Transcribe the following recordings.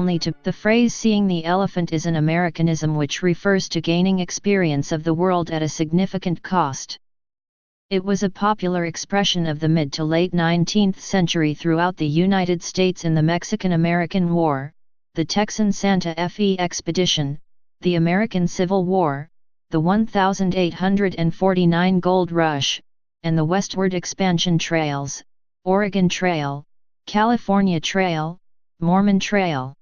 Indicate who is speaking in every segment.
Speaker 1: only to. The phrase seeing the elephant is an Americanism which refers to gaining experience of the world at a significant cost. It was a popular expression of the mid to late 19th century throughout the United States in the Mexican-American War, the Texan Santa Fe Expedition, the American Civil War, the 1849 Gold Rush, and the Westward Expansion Trails, Oregon Trail, California Trail, Mormon Trail.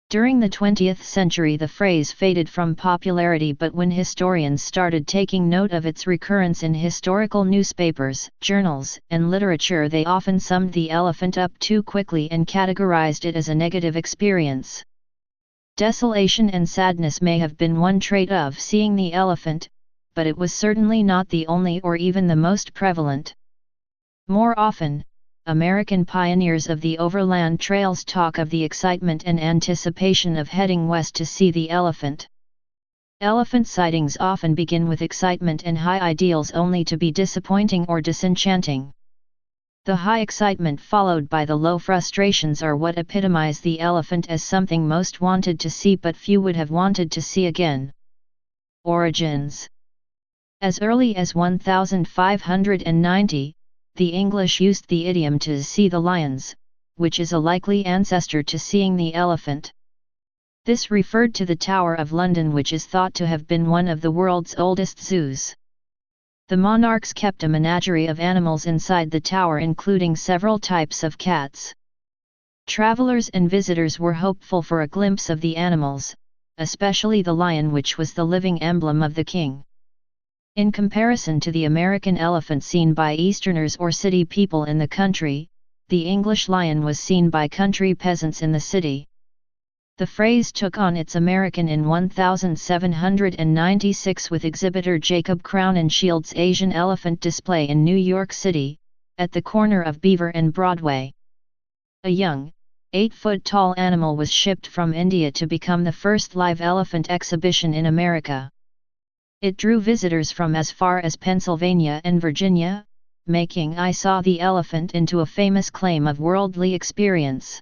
Speaker 1: During the 20th century the phrase faded from popularity, but when historians started taking note of its recurrence in historical newspapers, journals, and literature, they often summed the elephant up too quickly and categorized it as a negative experience. Desolation and sadness may have been one trait of seeing the elephant, but it was certainly not the only or even the most prevalent. More often, American pioneers of the overland trails talk of the excitement and anticipation of heading west to see the elephant. Elephant sightings often begin with excitement and high ideals only to be disappointing or disenchanting. The high excitement followed by the low frustrations are what epitomize the elephant as something most wanted to see but few would have wanted to see again. Origins. As early as 1590, the English used the idiom to see the lions, which is a likely ancestor to seeing the elephant. This referred to the Tower of London, which is thought to have been one of the world's oldest zoos. The monarchs kept a menagerie of animals inside the tower, including several types of cats. Travelers and visitors were hopeful for a glimpse of the animals, especially the lion, which was the living emblem of the king. In comparison to the American elephant seen by Easterners or city people in the country, the English lion was seen by country peasants in the city. The phrase took on its American in 1796 with exhibitor Jacob Crown and Shield's Asian elephant display in New York City, at the corner of Beaver and Broadway. A young, 8-foot-tall animal was shipped from India to become the first live elephant exhibition in America. It drew visitors from as far as Pennsylvania and Virginia, making "I Saw the Elephant" into a famous claim of worldly experience.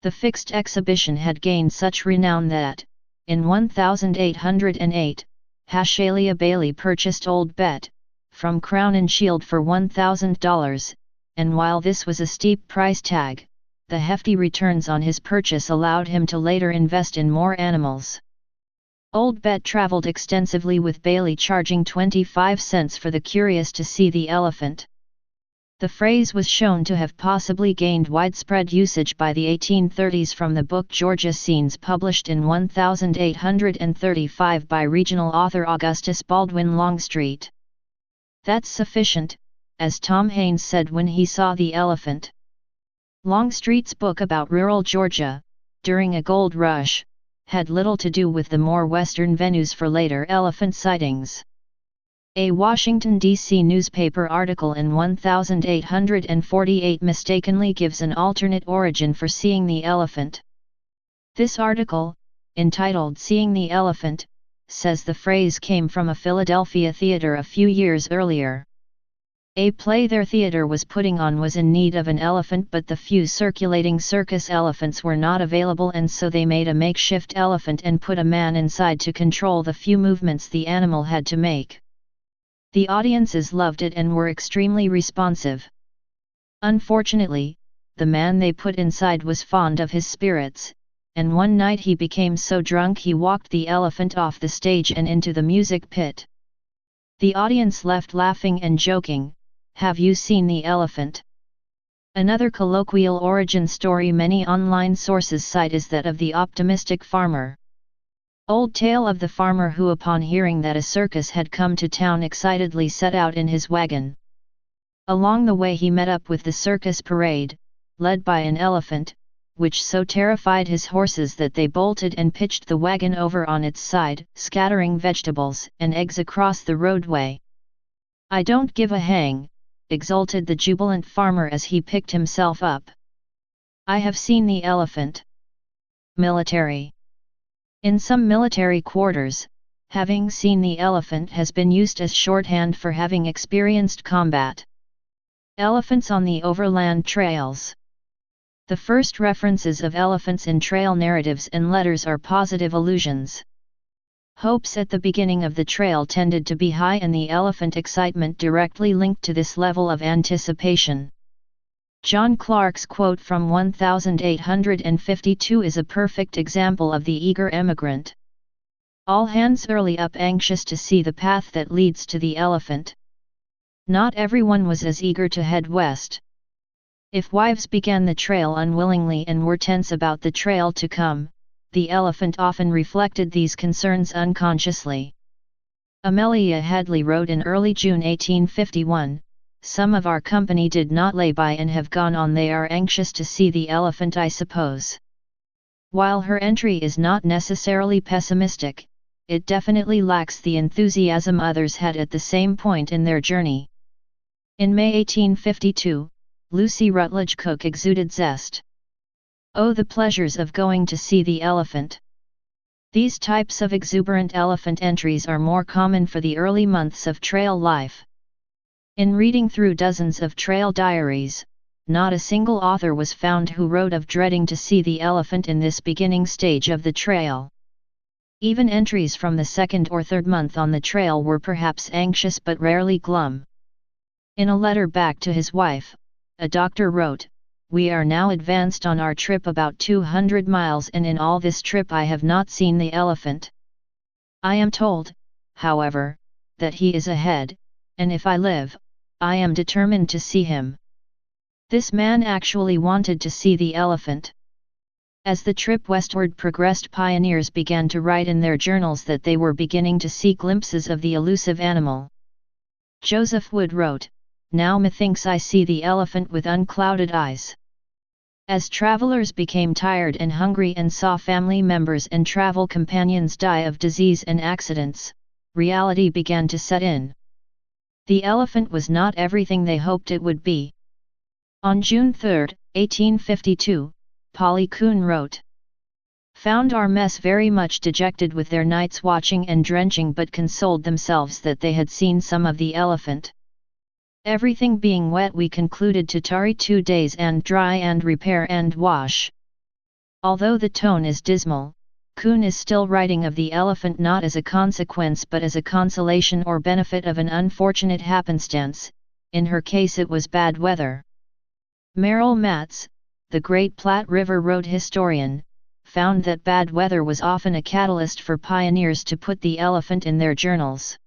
Speaker 1: The fixed exhibition had gained such renown that, in 1808, Hashalia Bailey purchased Old Bet from Crown and Shield for $1,000, and while this was a steep price tag, the hefty returns on his purchase allowed him to later invest in more animals. Old Bet traveled extensively with Bailey, charging 25 cents for the curious to see the elephant. The phrase was shown to have possibly gained widespread usage by the 1830s from the book Georgia Scenes, published in 1835 by regional author Augustus Baldwin Longstreet. "That's sufficient," as Tom Haynes said when he saw the elephant. Longstreet's book about rural Georgia, during a gold rush, had little to do with the more western venues for later elephant sightings. A Washington, D.C. newspaper article in 1848 mistakenly gives an alternate origin for seeing the elephant. This article, entitled "Seeing the Elephant," says the phrase came from a Philadelphia theater a few years earlier. A play their theater was putting on was in need of an elephant, but the few circulating circus elephants were not available, and so they made a makeshift elephant and put a man inside to control the few movements the animal had to make. The audiences loved it and were extremely responsive. Unfortunately, the man they put inside was fond of his spirits, and one night he became so drunk he walked the elephant off the stage and into the music pit. The audience left laughing and joking, "Have you seen the elephant?" Another colloquial origin story many online sources cite is that of the optimistic farmer. Old tale of the farmer who, upon hearing that a circus had come to town, excitedly set out in his wagon. Along the way he met up with the circus parade, led by an elephant, which so terrified his horses that they bolted and pitched the wagon over on its side, scattering vegetables and eggs across the roadway. "I don't give a hang," exulted the jubilant farmer as he picked himself up. "I have seen the elephant." Military. In some military quarters, having seen the elephant has been used as shorthand for having experienced combat. Elephants on the overland trails. The first references of elephants in trail narratives and letters are positive allusions. Hopes at the beginning of the trail tended to be high, and the elephant excitement directly linked to this level of anticipation. John Clark's quote from 1852 is a perfect example of the eager emigrant. All hands early up, anxious to see the path that leads to the elephant. Not everyone was as eager to head west. If wives began the trail unwillingly and were tense about the trail to come, the elephant often reflected these concerns unconsciously. Amelia Hadley wrote in early June 1851, "Some of our company did not lay by and have gone on. They are anxious to see the elephant, I suppose." While her entry is not necessarily pessimistic, it definitely lacks the enthusiasm others had at the same point in their journey. In May 1852, Lucy Rutledge Cook exuded zest. "Oh, the pleasures of going to see the elephant!" These types of exuberant elephant entries are more common for the early months of trail life. In reading through dozens of trail diaries, not a single author was found who wrote of dreading to see the elephant in this beginning stage of the trail. Even entries from the second or third month on the trail were perhaps anxious but rarely glum. In a letter back to his wife, a doctor wrote, "We are now advanced on our trip about 200 miles, and in all this trip I have not seen the elephant. I am told, however, that he is ahead, and if I live, I am determined to see him." This man actually wanted to see the elephant. As the trip westward progressed, pioneers began to write in their journals that they were beginning to see glimpses of the elusive animal. Joseph Wood wrote, "Now methinks I see the elephant with unclouded eyes." As travelers became tired and hungry and saw family members and travel companions die of disease and accidents, reality began to set in. The elephant was not everything they hoped it would be. On June 3, 1852, Polly Coon wrote, "Found our mess very much dejected with their nights watching and drenching, but consoled themselves that they had seen some of the elephant. Everything being wet, we concluded to tarry 2 days and dry and repair and wash." Although the tone is dismal, Coon is still writing of the elephant not as a consequence but as a consolation or benefit of an unfortunate happenstance. In her case it was bad weather. Merrill Matz, the great Platte River road historian, found that bad weather was often a catalyst for pioneers to put the elephant in their journals.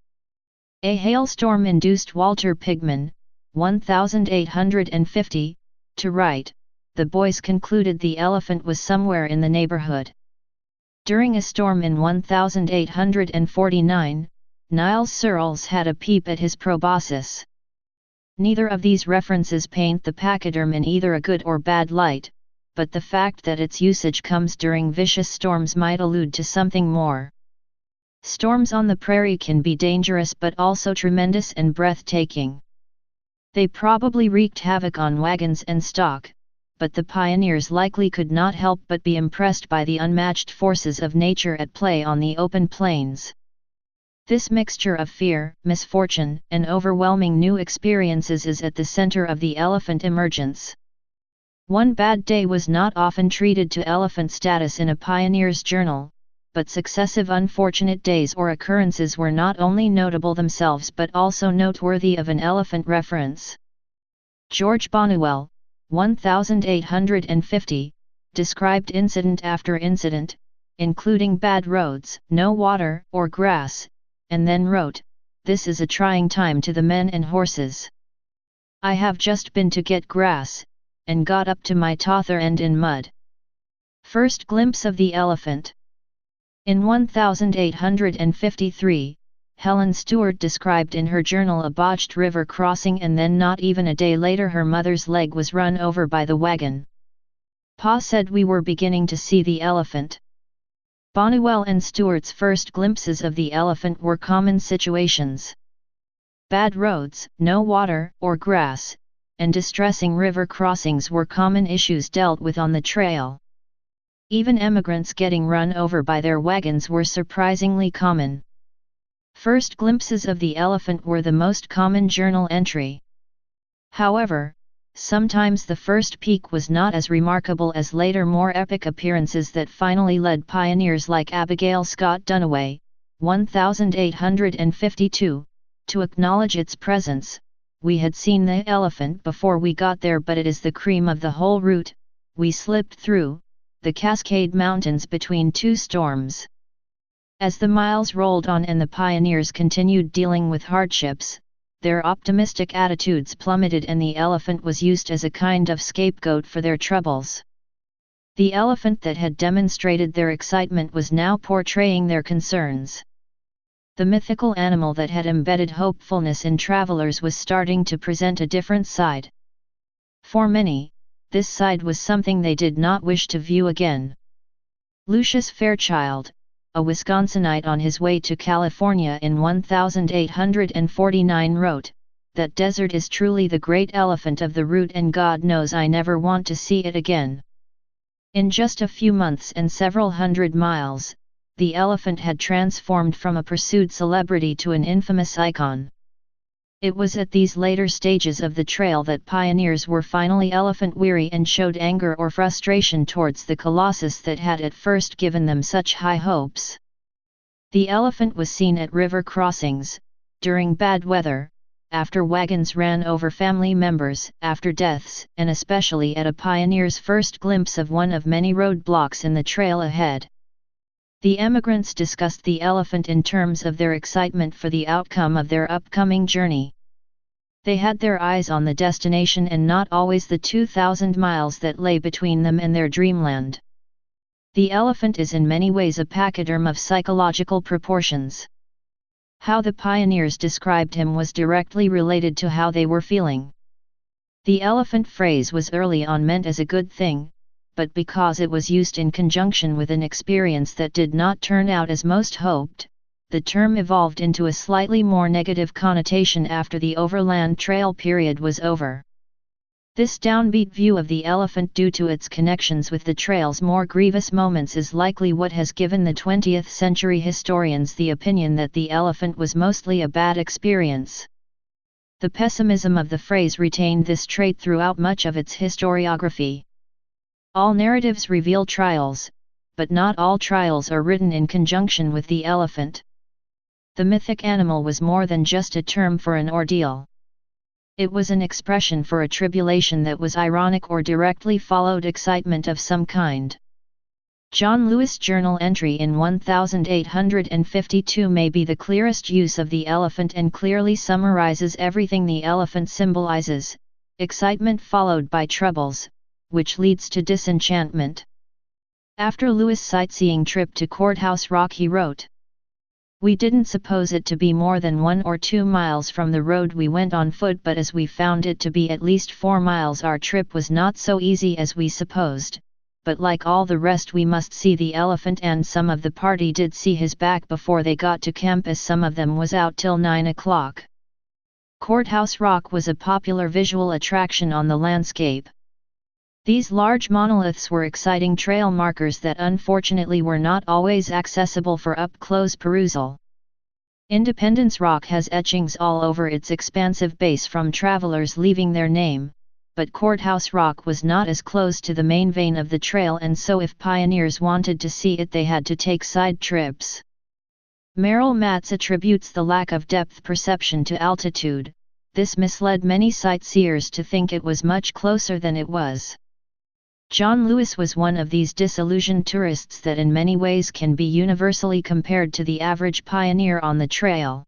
Speaker 1: A hailstorm induced Walter Pigman, 1850, to write, "The boys concluded the elephant was somewhere in the neighborhood." During a storm in 1849, Niles Searles had a peep at his proboscis. Neither of these references paint the pachyderm in either a good or bad light, but the fact that its usage comes during vicious storms might allude to something more. Storms on the prairie can be dangerous but also tremendous and breathtaking. They probably wreaked havoc on wagons and stock, but the pioneers likely could not help but be impressed by the unmatched forces of nature at play on the open plains. This mixture of fear, misfortune, and overwhelming new experiences is at the center of the elephant emergence. One bad day was not often treated to elephant status in a pioneer's journal, but successive unfortunate days or occurrences were not only notable themselves but also noteworthy of an elephant reference. George Bonniwell, 1850, described incident after incident, including bad roads, no water or grass, and then wrote, "This is a trying time to the men and horses. I have just been to get grass, and got up to my tother end in mud." First glimpse of the elephant. In 1853, Helen Stewart described in her journal a botched river crossing, and then not even a day later her mother's leg was run over by the wagon. Pa said we were beginning to see the elephant. Bonniwell and Stewart's first glimpses of the elephant were common situations. Bad roads, no water or grass, and distressing river crossings were common issues dealt with on the trail. Even emigrants getting run over by their wagons were surprisingly common. First glimpses of the elephant were the most common journal entry. However, sometimes the first peak was not as remarkable as later more epic appearances that finally led pioneers like Abigail Scott Duniway, 1852, to acknowledge its presence. We had seen the elephant before we got there, but it is the cream of the whole route. We slipped through the Cascade Mountains between two storms. As the miles rolled on and the pioneers continued dealing with hardships, their optimistic attitudes plummeted and the elephant was used as a kind of scapegoat for their troubles. The elephant that had demonstrated their excitement was now portraying their concerns. The mythical animal that had embedded hopefulness in travelers was starting to present a different side. For many, this side was something they did not wish to view again. Lucius Fairchild, a Wisconsinite on his way to California in 1849 wrote, "That desert is truly the great elephant of the route, and God knows I never want to see it again." In just a few months and several hundred miles, the elephant had transformed from a pursued celebrity to an infamous icon. It was at these later stages of the trail that pioneers were finally elephant-weary and showed anger or frustration towards the colossus that had at first given them such high hopes. The elephant was seen at river crossings, during bad weather, after wagons ran over family members, after deaths, and especially at a pioneer's first glimpse of one of many roadblocks in the trail ahead. The emigrants discussed the elephant in terms of their excitement for the outcome of their upcoming journey. They had their eyes on the destination and not always the 2,000 miles that lay between them and their dreamland. The elephant is in many ways a pachyderm of psychological proportions. How the pioneers described him was directly related to how they were feeling. The elephant phrase was early on meant as a good thing, but because it was used in conjunction with an experience that did not turn out as most hoped, the term evolved into a slightly more negative connotation after the overland trail period was over. This downbeat view of the elephant due to its connections with the trail's more grievous moments is likely what has given the 20th century historians the opinion that the elephant was mostly a bad experience. The pessimism of the phrase retained this trait throughout much of its historiography. All narratives reveal trials, but not all trials are written in conjunction with the elephant. The mythic animal was more than just a term for an ordeal. It was an expression for a tribulation that was ironic or directly followed excitement of some kind. John Lewis' journal entry in 1852 may be the clearest use of the elephant and clearly summarizes everything the elephant symbolizes: excitement followed by troubles, which leads to disenchantment. After Lewis' sightseeing trip to Courthouse Rock he wrote, "We didn't suppose it to be more than 1 or 2 miles from the road we went on foot, but as we found it to be at least 4 miles our trip was not so easy as we supposed, but like all the rest we must see the elephant, and some of the party did see his back before they got to camp, as some of them was out till 9 o'clock. Courthouse Rock was a popular visual attraction on the landscape. These large monoliths were exciting trail markers that unfortunately were not always accessible for up-close perusal. Independence Rock has etchings all over its expansive base from travelers leaving their name, but Courthouse Rock was not as close to the main vein of the trail, and so if pioneers wanted to see it they had to take side trips." Merrill Matz attributes the lack of depth perception to altitude. This misled many sightseers to think it was much closer than it was. John Lewis was one of these disillusioned tourists that in many ways can be universally compared to the average pioneer on the trail.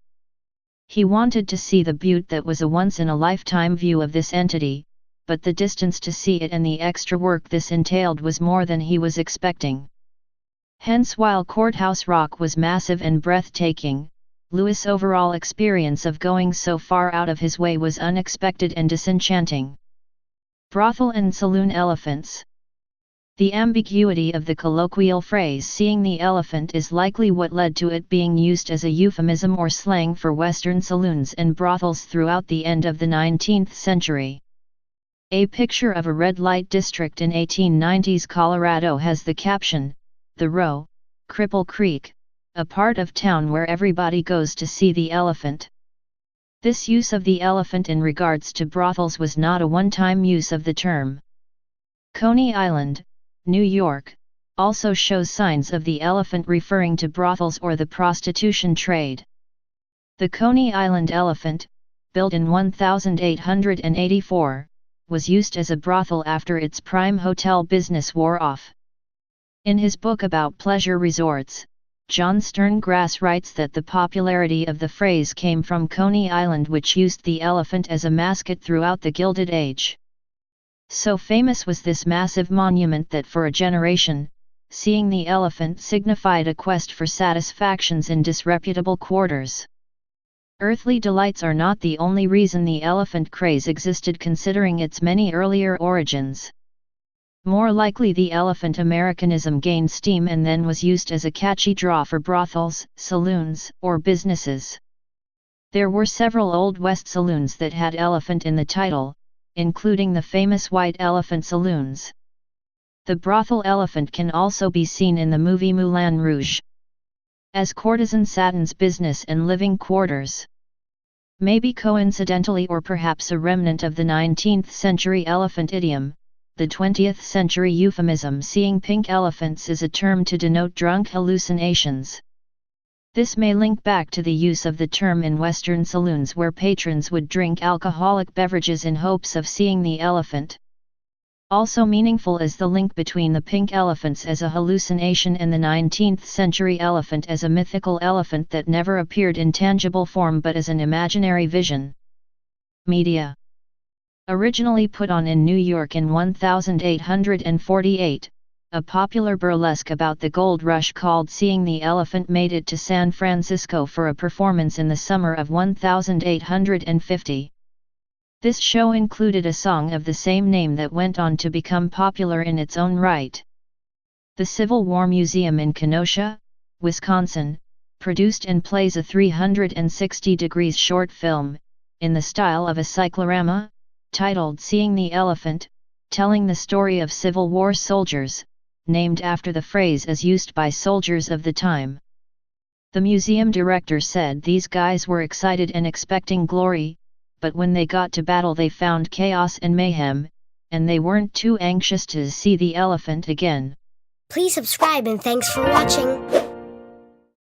Speaker 1: He wanted to see the butte that was a once-in-a-lifetime view of this entity, but the distance to see it and the extra work this entailed was more than he was expecting. Hence, while Courthouse Rock was massive and breathtaking, Lewis' overall experience of going so far out of his way was unexpected and disenchanting. Brothel and saloon elephants. The ambiguity of the colloquial phrase "seeing the elephant" is likely what led to it being used as a euphemism or slang for Western saloons and brothels throughout the end of the 19th century. A picture of a red light district in 1890s Colorado has the caption, "The Row, Cripple Creek, a part of town where everybody goes to see the elephant." This use of the elephant in regards to brothels was not a one-time use of the term. Coney Island, New York, also shows signs of the elephant referring to brothels or the prostitution trade. The Coney Island elephant, built in 1884, was used as a brothel after its prime hotel business wore off. In his book about pleasure resorts, John Sternegrass writes that the popularity of the phrase came from Coney Island, which used the elephant as a mascot throughout the Gilded Age. So famous was this massive monument that for a generation, seeing the elephant signified a quest for satisfactions in disreputable quarters. Earthly delights are not the only reason the elephant craze existed, considering its many earlier origins. More likely the elephant Americanism gained steam and then was used as a catchy draw for brothels, saloons, or businesses. There were several Old West saloons that had elephant in the title, including the famous White Elephant saloons. The brothel elephant can also be seen in the movie Moulin Rouge as courtesan Satin's business and living quarters. Maybe coincidentally or perhaps a remnant of the 19th century elephant idiom, the 20th century euphemism seeing pink elephants is a term to denote drunk hallucinations. This may link back to the use of the term in Western saloons where patrons would drink alcoholic beverages in hopes of seeing the elephant. Also meaningful is the link between the pink elephants as a hallucination and the 19th century elephant as a mythical elephant that never appeared in tangible form but as an imaginary vision. Media. Originally put on in New York in 1848, a popular burlesque about the gold rush called Seeing the Elephant made it to San Francisco for a performance in the summer of 1850. This show included a song of the same name that went on to become popular in its own right. The Civil War Museum in Kenosha, Wisconsin, produced and plays a 360-degree short film, in the style of a cyclorama, titled Seeing the Elephant, telling the story of Civil War soldiers, named after the phrase as used by soldiers of the time. The museum director said these guys were excited and expecting glory, but when they got to battle they found chaos and mayhem, and they weren't too anxious to see the elephant again.
Speaker 2: Please subscribe and thanks for watching.